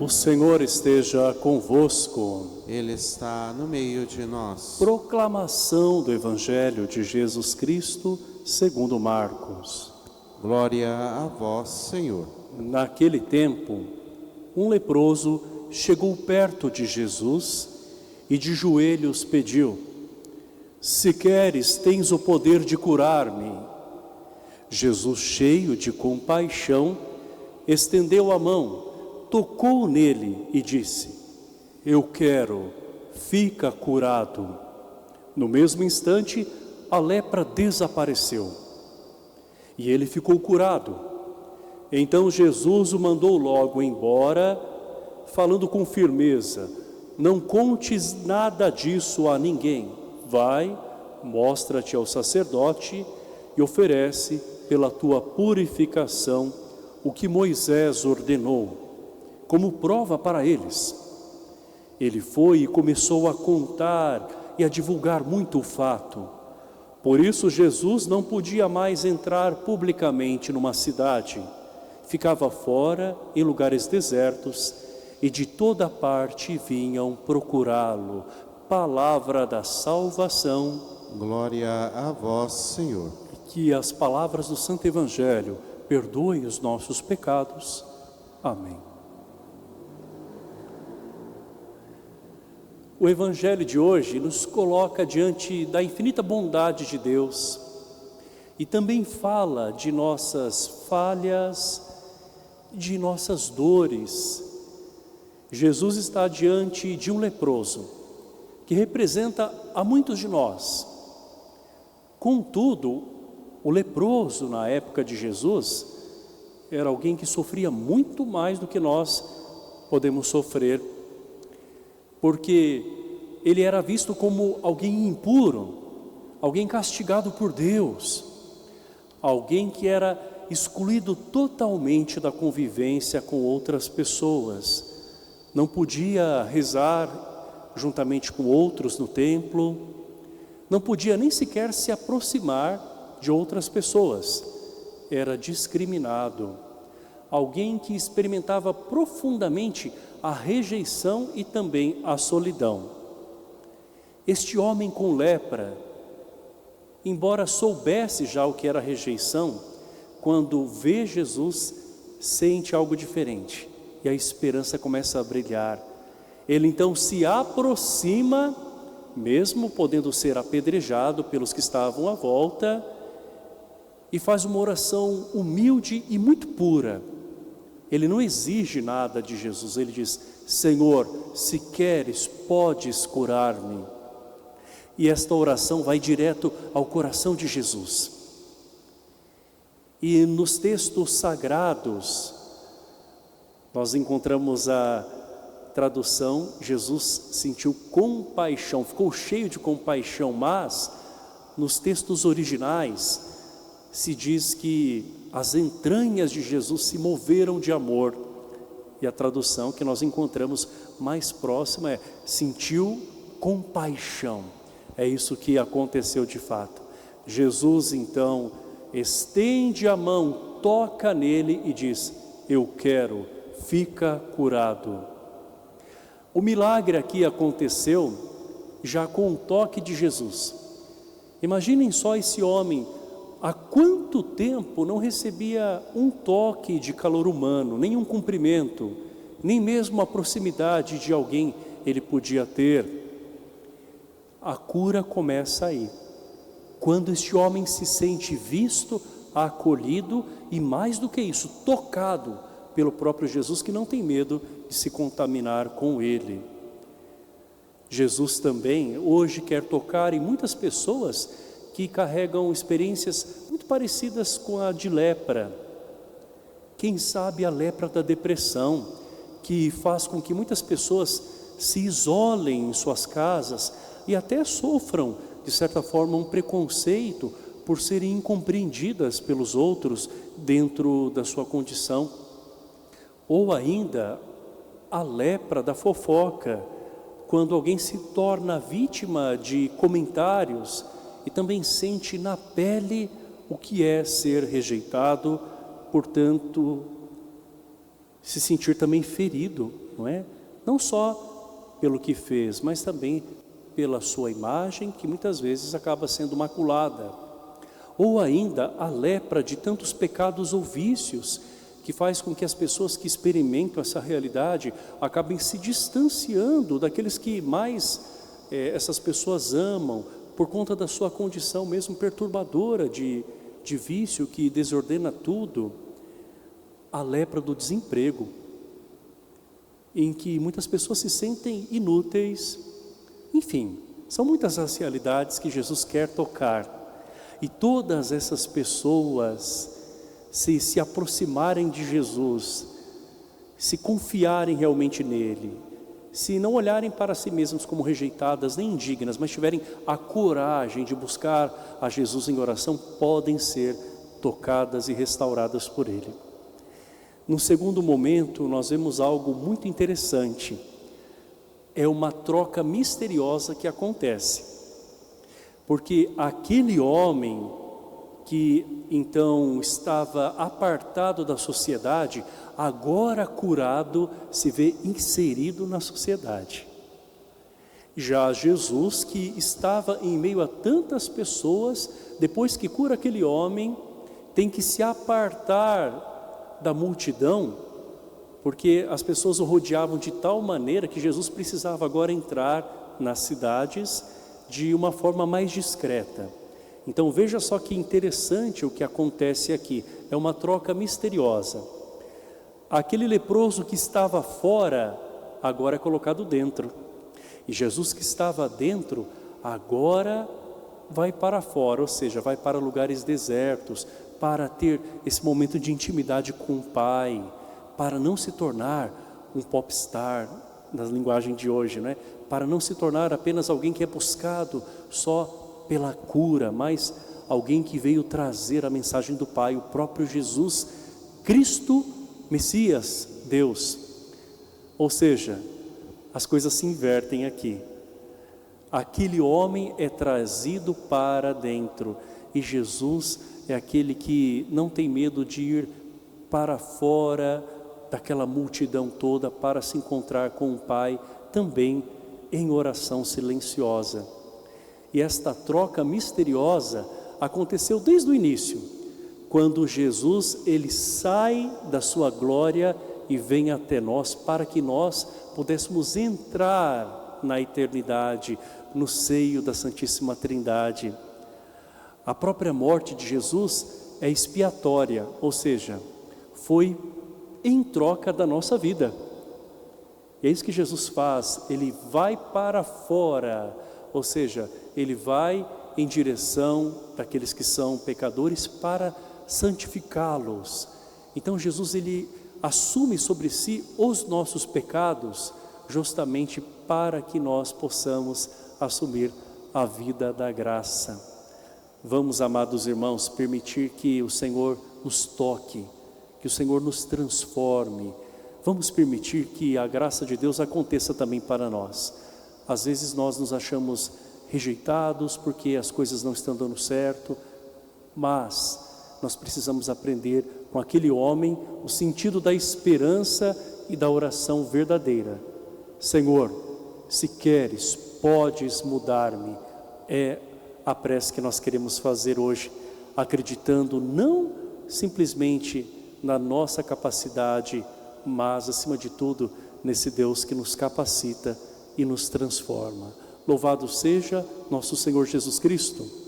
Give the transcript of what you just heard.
O Senhor esteja convosco. Ele está no meio de nós. Proclamação do Evangelho de Jesus Cristo segundo Marcos. Glória a vós, Senhor. Naquele tempo, um leproso chegou perto de Jesus e de joelhos pediu: Se queres, tens o poder de curar-me. Jesus, cheio de compaixão, estendeu a mão, tocou nele e disse: Eu quero, fica curado. No mesmo instante, a lepra desapareceu e ele ficou curado. Então Jesus o mandou logo embora, falando com firmeza: Não contes nada disso a ninguém. Vai, mostra-te ao sacerdote e oferece pela tua purificação o que Moisés ordenou, como prova para eles. Ele foi e começou a contar e a divulgar muito o fato. Por isso Jesus não podia mais entrar publicamente numa cidade. Ficava fora em lugares desertos e de toda parte vinham procurá-lo. Palavra da salvação. Glória a vós, Senhor. Que as palavras do Santo Evangelho perdoem os nossos pecados. Amém. O Evangelho de hoje nos coloca diante da infinita bondade de Deus e também fala de nossas falhas, de nossas dores. Jesus está diante de um leproso que representa a muitos de nós. Contudo, o leproso na época de Jesus era alguém que sofria muito mais do que nós podemos sofrer, porque ele era visto como alguém impuro, alguém castigado por Deus, alguém que era excluído totalmente da convivência com outras pessoas. Não podia rezar juntamente com outros no templo, não podia nem sequer se aproximar de outras pessoas, era discriminado, alguém que experimentava profundamente a rejeição e também a solidão. Este homem com lepra, embora soubesse já o que era rejeição, quando vê Jesus, sente algo diferente e a esperança começa a brilhar. Ele então se aproxima, mesmo podendo ser apedrejado pelos que estavam à volta, e faz uma oração humilde e muito pura. Ele não exige nada de Jesus, ele diz: Senhor, se queres, podes curar-me. E esta oração vai direto ao coração de Jesus. E nos textos sagrados, nós encontramos a tradução: Jesus sentiu compaixão, ficou cheio de compaixão, mas nos textos originais se diz que as entranhas de Jesus se moveram de amor. E a tradução que nós encontramos mais próxima é: sentiu compaixão. É isso que aconteceu de fato. Jesus então estende a mão, toca nele e diz: Eu quero, fica curado. O milagre aqui aconteceu já com o toque de Jesus. Imaginem só esse homem, há quanto tempo não recebia um toque de calor humano, nem um cumprimento, nem mesmo a proximidade de alguém ele podia ter. A cura começa aí, quando este homem se sente visto, acolhido e, mais do que isso, tocado pelo próprio Jesus, que não tem medo de se contaminar com ele. Jesus também hoje quer tocar em muitas pessoas que carregam experiências muito parecidas com a de lepra. Quem sabe a lepra da depressão, que faz com que muitas pessoas se isolem em suas casas e até sofram, de certa forma, um preconceito por serem incompreendidas pelos outros dentro da sua condição. Ou ainda a lepra da fofoca, quando alguém se torna vítima de comentários e também sente na pele o que é ser rejeitado, portanto, se sentir também ferido, não é? Não só pelo que fez, mas também pela sua imagem, que muitas vezes acaba sendo maculada. Ou ainda a lepra de tantos pecados ou vícios, que faz com que as pessoas que experimentam essa realidade acabem se distanciando daqueles que mais essas pessoas amam, por conta da sua condição mesmo perturbadora de vício que desordena tudo. A lepra do desemprego, em que muitas pessoas se sentem inúteis. Enfim, são muitas as realidades que Jesus quer tocar. E todas essas pessoas, se aproximarem de Jesus, se confiarem realmente nele, se não olharem para si mesmos como rejeitadas nem indignas, mas tiverem a coragem de buscar a Jesus em oração, podem ser tocadas e restauradas por ele. No segundo momento, nós vemos algo muito interessante. É uma troca misteriosa que acontece. Porque aquele homem que então estava apartado da sociedade, agora curado, se vê inserido na sociedade. Já Jesus, que estava em meio a tantas pessoas, depois que cura aquele homem, tem que se apartar da multidão, porque as pessoas o rodeavam de tal maneira que Jesus precisava agora entrar nas cidades de uma forma mais discreta. Então veja só que interessante o que acontece aqui, é uma troca misteriosa. Aquele leproso que estava fora, agora é colocado dentro. E Jesus que estava dentro, agora vai para fora, ou seja, vai para lugares desertos, para ter esse momento de intimidade com o Pai, para não se tornar um popstar, na linguagem de hoje, né? Para não se tornar apenas alguém que é buscado só pela cura, mas alguém que veio trazer a mensagem do Pai, o próprio Jesus, Cristo, Messias, Deus. Ou seja, as coisas se invertem aqui. Aquele homem é trazido para dentro e Jesus é aquele que não tem medo de ir para fora daquela multidão toda para se encontrar com o Pai, também em oração silenciosa. E esta troca misteriosa aconteceu desde o início, quando Jesus ele sai da sua glória e vem até nós para que nós pudéssemos entrar na eternidade, no seio da Santíssima Trindade. A própria morte de Jesus é expiatória, ou seja, foi em troca da nossa vida. E é isso que Jesus faz, ele vai para fora, ou seja, ele vai em direção daqueles que são pecadores para santificá-los. Então Jesus ele assume sobre si os nossos pecados, justamente para que nós possamos assumir a vida da graça. Vamos, amados irmãos, permitir que o Senhor nos toque, que o Senhor nos transforme. Vamos permitir que a graça de Deus aconteça também para nós. Às vezes nós nos achamos rejeitados porque as coisas não estão dando certo, mas nós precisamos aprender com aquele homem o sentido da esperança e da oração verdadeira. Senhor, se queres, podes mudar-me. É a prece que nós queremos fazer hoje, acreditando não simplesmente na nossa capacidade, mas acima de tudo nesse Deus que nos capacita e nos transforma. Louvado seja nosso Senhor Jesus Cristo.